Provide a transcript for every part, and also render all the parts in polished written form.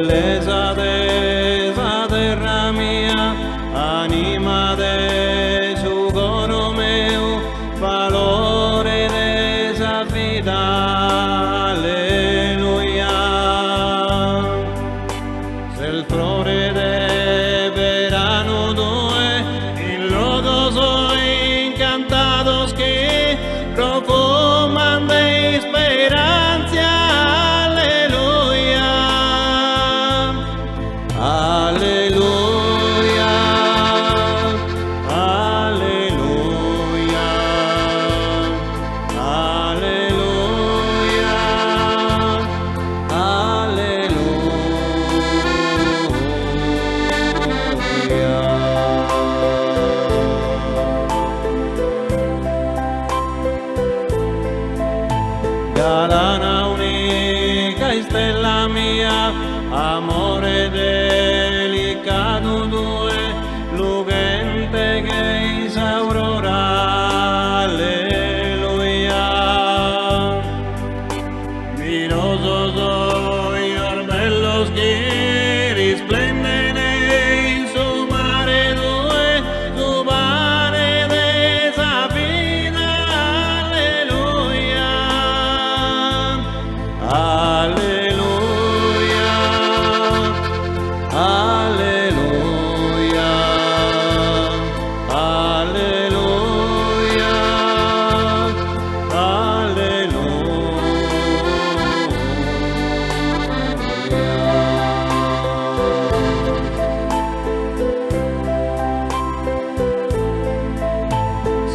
bellezza della terra mia, anima de su coro meu, valore della vita, alleluia. Se il flore de verano due, in lodo soy incantados que profuman de esperanza, alleluia, alleluia, alleluia, alleluia, Galana unica stella mia, amore delicato due, lucente che isaurora, alleluia. Miroso soy orbelos que risplenden en su mare due, su mare de esa vida, alleluia, alleluia, alleluia, alleluia,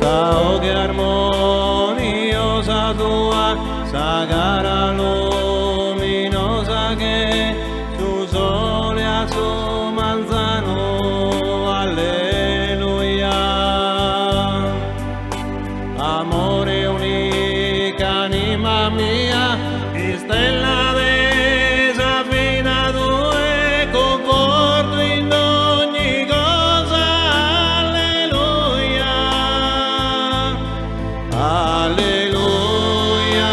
Sao che armoniosa tua, sa gara luminosa che su sole a su manzano, alleluia. Amore unica, anima mia, stella desa fina due, conforto in ogni cosa, alleluia, alleluia,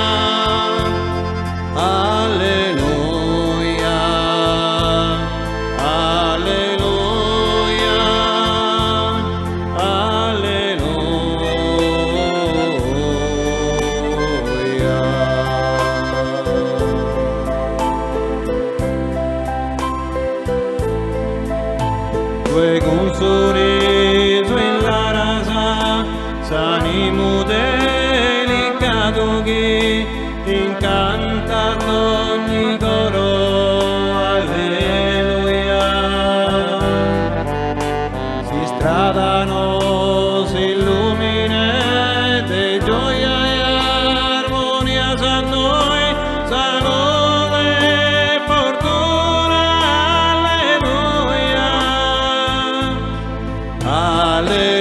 alleluia, alleluia, Due con sorriso in la rasa, s'animo delicato che incanta ogni coro, alleluia. Si stradano, si illumina de gioia e armonia a noi, salute e fortuna, alleluia, alleluia.